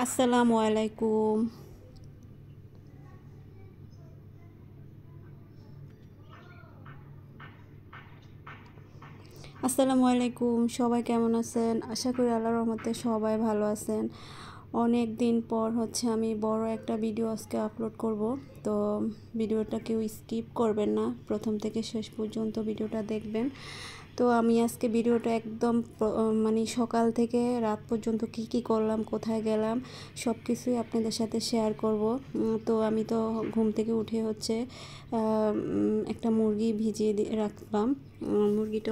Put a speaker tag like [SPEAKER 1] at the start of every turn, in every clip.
[SPEAKER 1] আসসালামু আলাইকুম। আসসালামু আলাইকুম, সবাই কেমন আছেন? আশা করি আল্লাহর রহমতে সবাই ভালো আছেন। অনেক দিন পর আমি বড় একটা ভিডিও আজকে আপলোড করব। তো ভিডিওটা কেউ স্কিপ করবেন না, প্রথম থেকে শেষ পর্যন্ত ভিডিওটা দেখবেন। তো আমি আজকে ভিডিওটা একদম মানে সকাল থেকে রাত পর্যন্ত কি করলাম, কোথায় গেলাম, সব কিছুই আপনাদের সাথে শেয়ার করব। তো আমি তো ঘুম থেকে উঠে একটা মুরগি ভিজিয়ে রাখলাম। মুরগিটা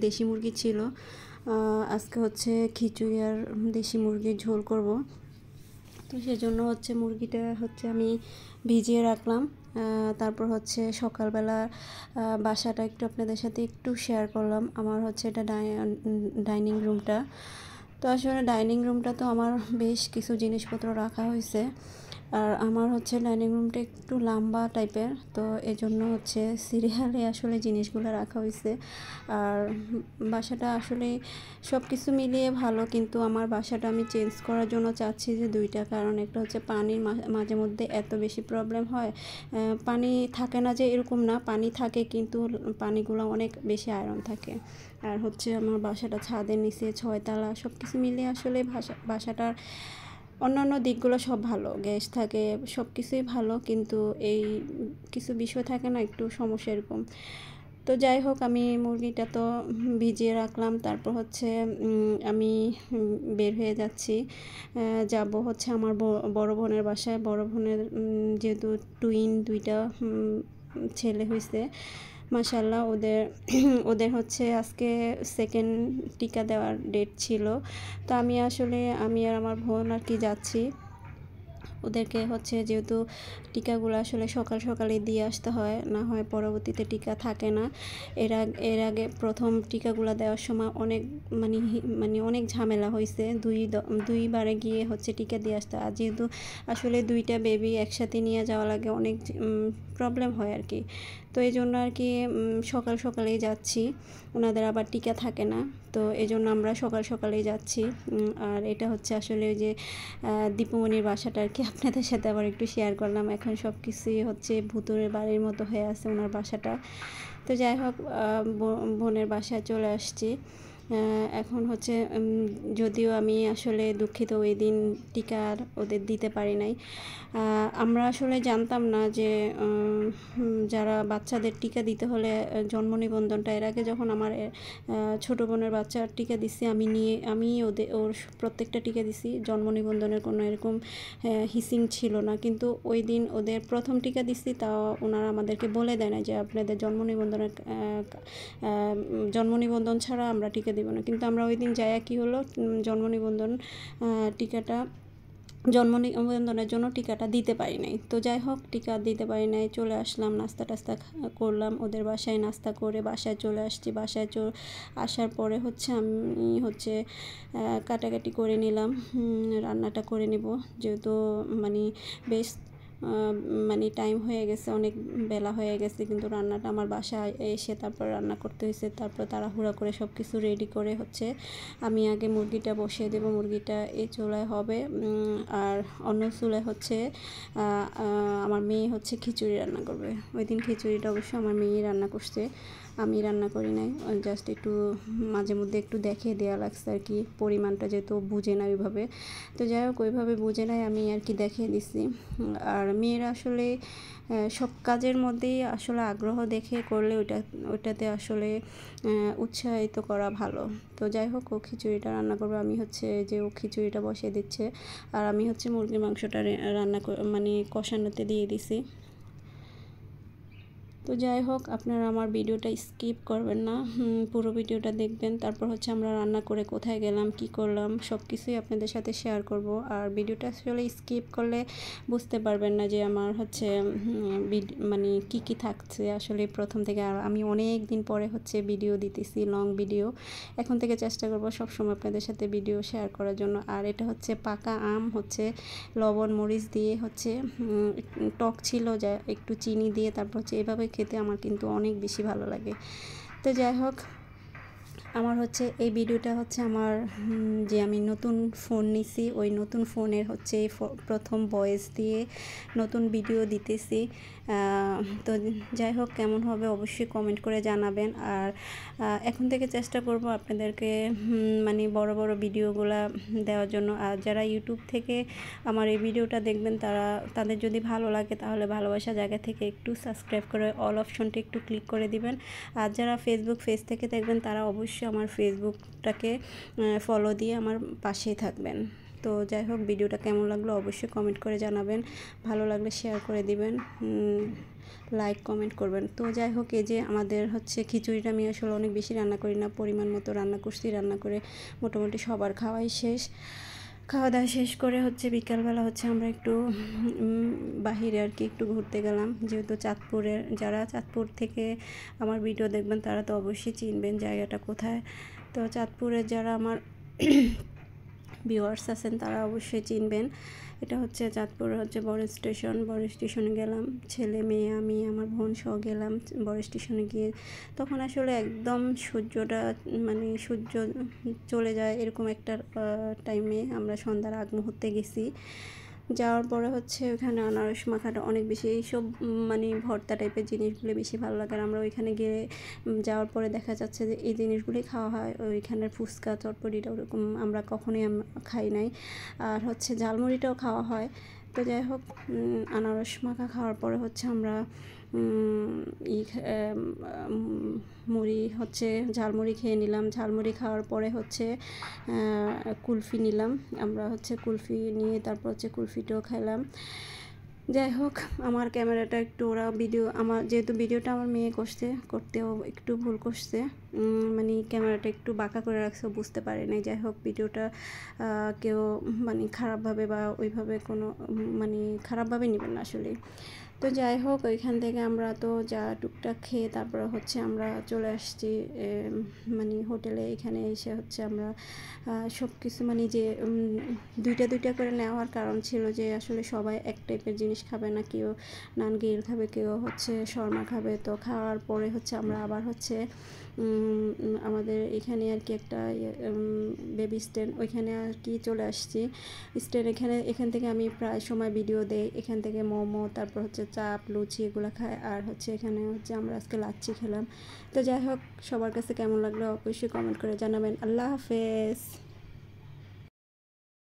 [SPEAKER 1] দেশি মুরগি ছিল। আজকে খিচুড়ি আর দেশি মুরগির ঝোল করব। তো সেজন্য মুরগিটা আমি ভিজিয়ে রাখলাম। তারপর সকালবেলা বাসাটা একটু আপনাদের সাথে একটু শেয়ার করলাম। আমার এটা ডাইনিং রুমটা। তো আসলে ডাইনিং রুমটা তো আমার বেশ কিছু জিনিসপত্র রাখা হয়েছে। আর আমার ডাইনিং রুমটা একটু লম্বা টাইপের, তো এজন্য সিরিয়ালে আসলে জিনিসগুলো রাখা হয়েছে। আর বাসাটা আসলে সব কিছু মিলিয়ে ভালো, কিন্তু আমার বাসাটা আমি চেঞ্জ করার জন্য চাচ্ছি যে দুইটা কারণ। একটা পানির মাঝে মধ্যে এত বেশি প্রবলেম হয়। পানি থাকে না যে এরকম না, পানি থাকে কিন্তু পানিগুলো অনেক বেশি আয়রন থাকে। আর আমার বাসাটা ছাদের নিচে 6 তলা, সব কিছু মিলিয়ে আসলে বাসাটার অন্যান্য দিকগুলো সব ভালো, গ্যাস থাকে, সব কিছুই ভালো, কিন্তু এই কিছু বিষয় থাকে না, একটু সমস্যা এরকম। তো যাই হোক, আমি মুরগিটা তো ভিজিয়ে রাখলাম। তারপর আমি বের হয়ে যাচ্ছি, যাব আমার বড় বোনের বাসায়। বড় বোনের যেহেতু টুইন দুইটা ছেলে হয়েছে, মাশাআল্লাহ। ওদের ওদের আজকে সেকেন্ড টিকা দেওয়ার ডেট ছিল। তো আমি আর আমার বোন যাচ্ছি। ওদেরকে যেহেতু টিকাগুলো আসলে সকাল সকালে দিয়ে আসতে হয়, না হয় পরবর্তীতে টিকা থাকে না। এর আগে প্রথম টিকাগুলো দেওয়ার সময় অনেক অনেক ঝামেলা হয়েছে। দুইবারে গিয়ে টিকা দিয়ে আসতে। আর যেহেতু আসলে দুইটা বেবি একসাথে নিয়ে যাওয়া লাগে, অনেক প্রবলেম হয় আর কি। তো এই জন্য আর কি সকাল সকালেই যাচ্ছি, ওনাদের আবার টিকা থাকে না। তো এই জন্য আমরা সকাল সকালেই যাচ্ছি। আর এটা আসলে ওই যে দীপুমণির বাসাটা আর কি আপনাদের সাথে আবার একটু শেয়ার করলাম। এখন সব কিছুই ভূতুড়ের বাড়ির মতো হয়ে আছে ওনার বাসাটা। তো যাই হোক, বোনের বাসায় চলে আসছি। এখন যদিও আমি আসলে দুঃখিত, ওই দিন টিকা ওদের দিতে পারি নাই। আমরা আসলে জানতাম না যে যারা বাচ্চাদের টিকা দিতে হলে জন্ম নিবন্ধনটা, এর আগে যখন আমার ছোটো বোনের বাচ্চার টিকা দিছি, আমি ওর প্রত্যেকটা টিকা দিছি, জন্ম নিবন্ধনের কোনো এরকম হিসিং ছিল না। কিন্তু ওই দিন ওদের প্রথম টিকা দিছি, তা ওনারা আমাদেরকে বলে দেয় না যে আপনাদের জন্ম নিবন্ধন ছাড়া আমরা টিকা দিব না। কিন্তু আমরা ওই দিন যাই কি হলো, জন্ম নিবন্ধনের জন্য টিকাটা দিতে পারি নাই। তো যাই হোক, টিকা দিতে পারি নাই, চলে আসলাম। নাস্তা টাস্তা করলাম ওদের বাসায়, নাস্তা করে বাসায় চলে আসছি। বাসায় আসার পরে আমি কাটাকাটি করে নিলাম, রান্নাটা করে নিব। যেহেতু বেশ টাইম হয়ে গেছে, অনেক বেলা হয়ে গেছে, কিন্তু রান্নাটা আমার বাসায় এসে তারপর রান্না করতে হয়েছে। তারপর তাড়াহুড়া করে সব কিছু রেডি করে আমি আগে মুরগিটা বসিয়ে দেবো। মুরগিটা এই চুলায় হবে, আর অন্য চুলায় আমার মেয়ে খিচুড়ি রান্না করবে। ওই দিন খিচুড়িটা অবশ্য আমার মেয়েই রান্না করছে, আমি রান্না করি নাই। জাস্ট একটু মাঝে মধ্যে একটু দেখিয়ে দেওয়া লাগছে আর কি, পরিমাণটা যেহেতু বুঝে না ওইভাবে। তো যাই হোক, ওইভাবে বুঝে নাই, আমি আর কি দেখিয়ে দিছি। আর মেয়েরা আসলে সব কাজের মধ্যেই আসলে আগ্রহ দেখে করলে ওইটাতে আসলে উৎসাহিত করা ভালো। তো যাই হোক, ও খিচুড়িটা রান্না করবে। আমি যে ও খিচুড়িটা বসিয়ে দিচ্ছে, আর আমি মুরগির মাংসটা রান্না কষানোতে দিয়ে দিছি। তো যাই হোক, আপনারা আমার ভিডিওটা স্কিপ করবেন না, পুরো ভিডিওটা দেখবেন। তারপর আমরা রান্না করে কোথায় গেলাম, কি করলাম, সব কিছুই আপনাদের সাথে শেয়ার করব। আর ভিডিওটা আসলে স্কিপ করলে বুঝতে পারবেন না যে আমার কি থাকছে আসলে প্রথম থেকে। আর আমি অনেক দিন পরে ভিডিও দিতেছি, লং ভিডিও। এখন থেকে চেষ্টা করব সবসময় আপনাদের সাথে ভিডিও শেয়ার করার জন্য। আর এটা পাকা আম, লবণ মরিচ দিয়ে টক ছিল, যা একটু চিনি দিয়ে তারপর এভাবে খেতে আমার কিন্তু অনেক বেশি ভালো লাগে। তো যাই হোক, আমার হচ্ছে এই ভিডিওটা হচ্ছে আমার যে আমি নতুন ফোন নিছি ওই নতুন ফোনের হচ্ছে প্রথম ভয়েস দিয়ে নতুন ভিডিও দিতেছি। তো যাই হোক, কেমন হবে অবশ্যই কমেন্ট করে জানাবেন। আর এখন থেকে চেষ্টা করব আপনাদেরকে মানে বড় বড় ভিডিওগুলা দেওয়ার জন্য। আর যারা ইউটিউব থেকে আমার এই ভিডিওটা দেখবেন তাদের যদি ভালো লাগে তাহলে ভালোবাসা জায়গা থেকে একটু সাবস্ক্রাইব করে অল অপশনটা একটু ক্লিক করে দিবেন। আর যারা ফেসবুক পেজ থেকে দেখবেন তারা অবশ্যই আমার ফেসবুকটাকে ফলো দিয়ে আমার পাশেই থাকবেন। তো যাই হোক, ভিডিওটা কেমন লাগলো অবশ্যই কমেন্ট করে জানাবেন, ভালো লাগলে শেয়ার করে দিবেন, লাইক কমেন্ট করবেন। তো যাই হোক, এই যে আমাদের হচ্ছে খিচুড়িটা আমি আসলে অনেক বেশি রান্না করি না, পরিমাণ মতো রান্না করছি। রান্না করে মোটামুটি সবার খাওয়াই শেষ। খাওয়া দাওয়া শেষ করে হচ্ছে বিকালবেলা হচ্ছে আমরা একটু বাহিরে আর কি একটু ঘুরতে গেলাম। যেহেতু চাঁদপুরের, যারা চাঁদপুর থেকে আমার ভিডিও দেখবেন তারা তো অবশ্যই চিনবেন জায়গাটা কোথায়। তো চাঁদপুরের যারা আমার ভিউয়ার্স আছেন তারা অবশ্যই চিনবেন। এটা হচ্ছে চাঁদপুর হচ্ছে বড় স্টেশন। বড় স্টেশনে গেলাম, ছেলে মেয়ে আমি আমার বোন সহ গেলাম। বড় স্টেশনে গিয়ে তখন আসলে একদম সূর্যটা মানে সূর্য চলে যায় এরকম একটা টাইমে আমরা সন্ধ্যার আগ মুহূর্তে গেছি। যাওয়ার পরে হচ্ছে ওখানে আনারস মাখাটা অনেক বেশি, এইসব মানে ভর্তা টাইপের জিনিসগুলো বেশি ভালো লাগে। আর আমরা ওইখানে গিয়ে যাওয়ার পরে দেখা যাচ্ছে যে এই জিনিসগুলোই খাওয়া হয়। ওইখানের ফুচকা চটপটিটা ওরকম আমরা কখনোই খাই নাই। আর হচ্ছে ঝালমুড়িটাও খাওয়া হয়। তো যাই হোক, আনারস মাখা খাওয়ার পরে হচ্ছে আমরা মুড়ি হচ্ছে ঝালমুড়ি খেয়ে নিলাম। ঝালমুড়ি খাওয়ার পরে হচ্ছে কুলফি নিলাম। আমরা হচ্ছে কুলফি নিয়ে তারপর হচ্ছে কুলফিটাও খেলাম। যাই হোক, আমার ক্যামেরাটা একটু ওরা আমার যেহেতু ভিডিওটা আমার মেয়ে করতেও একটু ভুল করছে, মানে ক্যামেরাটা একটু বাঁকা করে রাখছে, বুঝতে পারে নাই। যাই হোক, ভিডিওটা কেউ মানে খারাপভাবে বা ওইভাবে কোনো মানে খারাপভাবে নেবেন না আসলে। তো যাই হোক, ওইখান থেকে আমরা তো যা টুকটাক খেয়ে তারপরে হচ্ছে আমরা চলে আসছি মানে হোটেলে। এখানে এসে হচ্ছে আমরা সব কিছু মানে যে দুইটা দুইটা করে নেওয়ার কারণ ছিল যে আসলে সবাই এক টাইপের জিনিস খাবে না, কেউ নান গ্রিল খাবে, কেউ হচ্ছে শর্মা খাবে। তো খাওয়ার পরে হচ্ছে আমরা আবার হচ্ছে আমাদের এখানে আর কি একটা বেবি স্ট্যান্ড, ওইখানে আর কি চলে আসছি। স্ট্যান্ড এখান থেকে আমি প্রায় সময় ভিডিও দেই। এখান থেকে মোমো, তারপর হচ্ছে চাপ, লুচি এগুলো খাই। আর হচ্ছে এখানে হচ্ছে আমরা আজকে লাচ্ছি খেলাম। তো যাই হোক, সবার কাছে কেমন লাগলো অবশ্যই কমেন্ট করে জানাবেন। আল্লাহ হাফেজ।